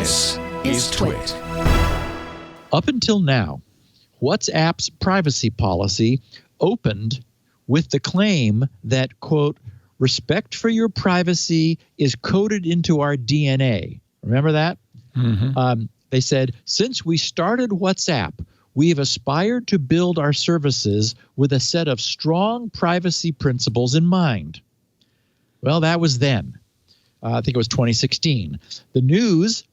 This is TWiT. Up until now, WhatsApp's privacy policy opened with the claim that, quote, respect for your privacy is coded into our DNA. Remember that? Mm-hmm. They said, since we started WhatsApp, we have aspired to build our services with a set of strong privacy principles in mind. Well, that was then. I think it was 2016. The news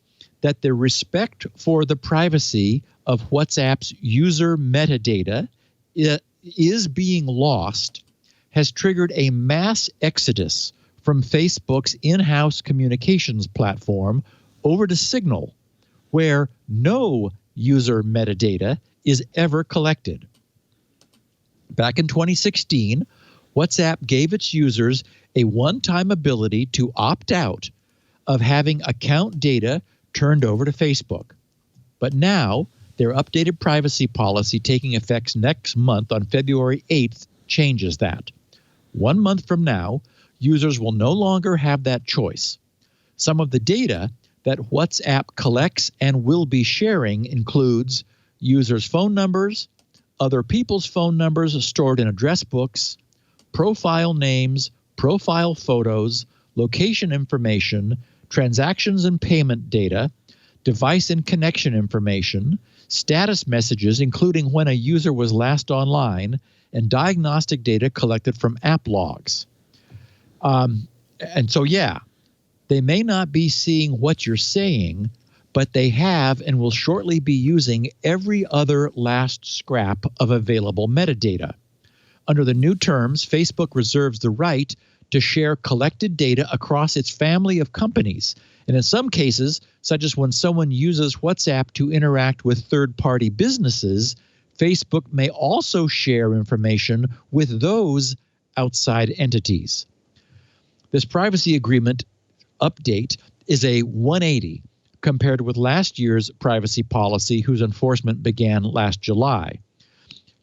that the respect for the privacy of WhatsApp's user metadata is being lost has triggered a mass exodus from Facebook's in-house communications platform over to Signal, where no user metadata is ever collected. Back in 2016, WhatsApp gave its users a one-time ability to opt out of having account data turned over to Facebook. But now, their updated privacy policy taking effect next month on February 8th changes that. 1 month from now, users will no longer have that choice. Some of the data that WhatsApp collects and will be sharing includes users' phone numbers, other people's phone numbers stored in address books, profile names, profile photos, location information, transactions and payment data, device and connection information, status messages, including when a user was last online, and diagnostic data collected from app logs. And so, yeah, they may not be seeing what you're saying, but they have and will shortly be using every other last scrap of available metadata. Under the new terms, Facebook reserves the right to share collected data across its family of companies. And in some cases, such as when someone uses WhatsApp to interact with third-party businesses, Facebook may also share information with those outside entities. This privacy agreement update is a 180 compared with last year's privacy policy, whose enforcement began last July.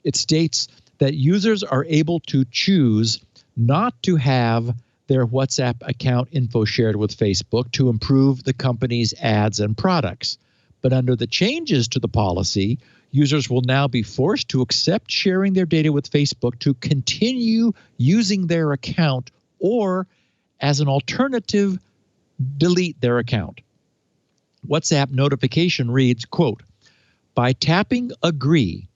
It states that users are able to choose not to have their WhatsApp account info shared with Facebook to improve the company's ads and products. But under the changes to the policy, users will now be forced to accept sharing their data with Facebook to continue using their account, or as an alternative, delete their account. WhatsApp notification reads, quote, by tapping agree,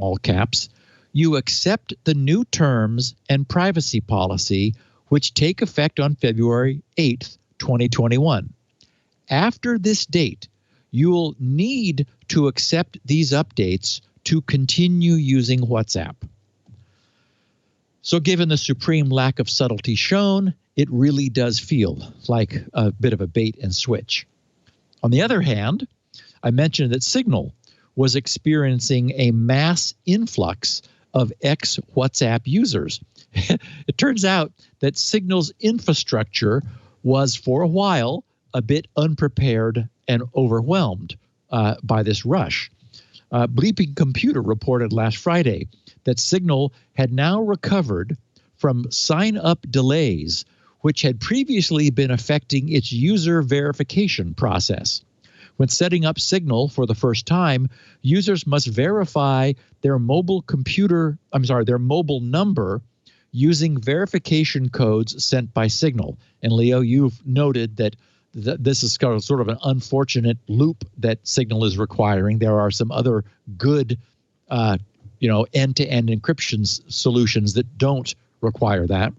all caps, you accept the new terms and privacy policy, which take effect on February 8th, 2021. After this date, you will need to accept these updates to continue using WhatsApp. So given the supreme lack of subtlety shown, it really does feel like a bit of a bait and switch. On the other hand, I mentioned that Signal was experiencing a mass influx of ex-WhatsApp users. It turns out that Signal's infrastructure was, for a while, a bit unprepared and overwhelmed by this rush. Bleeping Computer reported last Friday that Signal had now recovered from sign-up delays, which had previously been affecting its user verification process. When setting up Signal for the first time, users must verify their mobile number using verification codes sent by Signal. And Leo, you've noted that this is sort of an unfortunate loop that Signal is requiring. There are some other good, end-to-end encryption solutions that don't require that.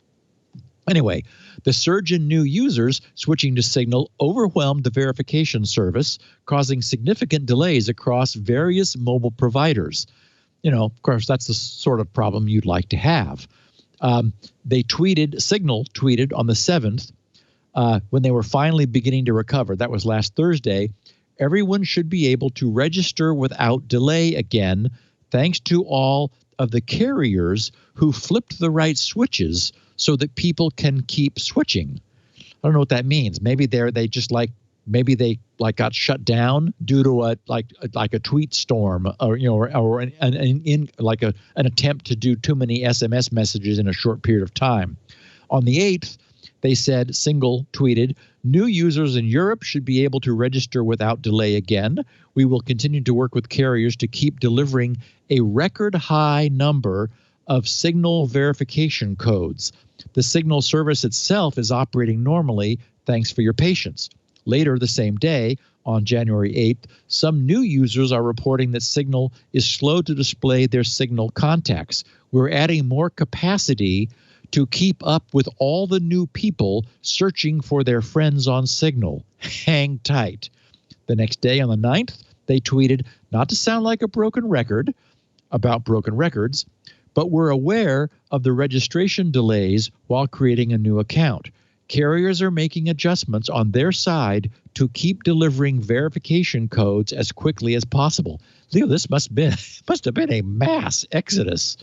Anyway, the surge in new users switching to Signal overwhelmed the verification service, causing significant delays across various mobile providers. Of course, that's the sort of problem you'd like to have. Signal tweeted on the 7th, when they were finally beginning to recover, that was last Thursday, everyone should be able to register without delay again, thanks to all of the carriers who flipped the right switches so that people can keep switching. I don't know what that means. Maybe they got shut down due to a tweet storm, or an attempt to do too many SMS messages in a short period of time. On the 8th, They said, Signal tweeted, new users in Europe should be able to register without delay again. We will continue to work with carriers to keep delivering a record high number of Signal verification codes. The Signal service itself is operating normally. Thanks for your patience. Later the same day, on January 8th, some new users are reporting that Signal is slow to display their Signal contacts. We're adding more capacity to keep up with all the new people searching for their friends on Signal. Hang tight. The next day, on the 9th, they tweeted, not to sound like a broken record about broken records, but we're aware of the registration delays while creating a new account. Carriers are making adjustments on their side to keep delivering verification codes as quickly as possible. Leo, this must have been a mass exodus.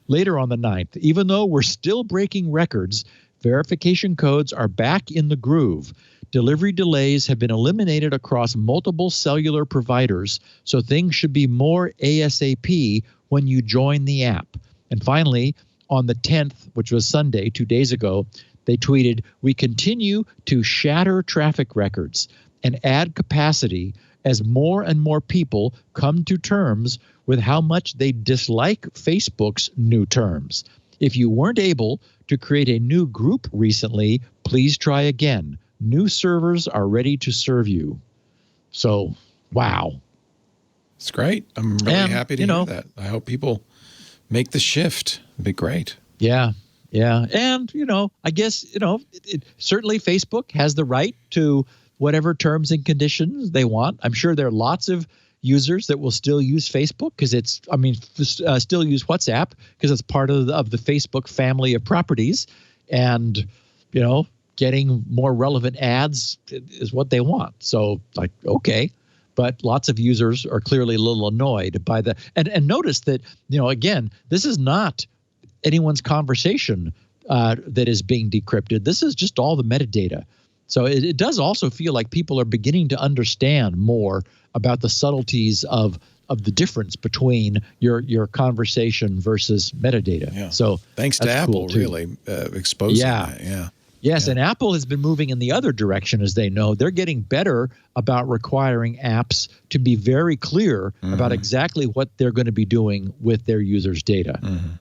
Later on the 9th, even though we're still breaking records, verification codes are back in the groove. Delivery delays have been eliminated across multiple cellular providers, so things should be more ASAP when you join the app. And finally, on the 10th, which was Sunday, 2 days ago, they tweeted, we continue to shatter traffic records and add capacity as more and more people come to terms with how much they dislike Facebook's new terms. If you weren't able to create a new group recently, please try again. New servers are ready to serve you. So, wow. It's great. I'm really happy to hear that. I hope people make the shift. It'd be great. Yeah. Yeah. And, I guess, certainly Facebook has the right to whatever terms and conditions they want. I'm sure there are lots of users that will still use Facebook still use WhatsApp because it's part of the Facebook family of properties. And, getting more relevant ads is what they want. So, okay. But lots of users are clearly a little annoyed by the and notice that, again, this is not anyone's conversation that is being decrypted. This is just all the metadata. So it does also feel like people are beginning to understand more about the subtleties of the difference between your conversation versus metadata. Yeah. So thanks to Apple, really exposing that. Yeah. Yes, and Apple has been moving in the other direction, as they know. They're getting better about requiring apps to be very clear about exactly what they're going to be doing with their users' data. Mm-hmm.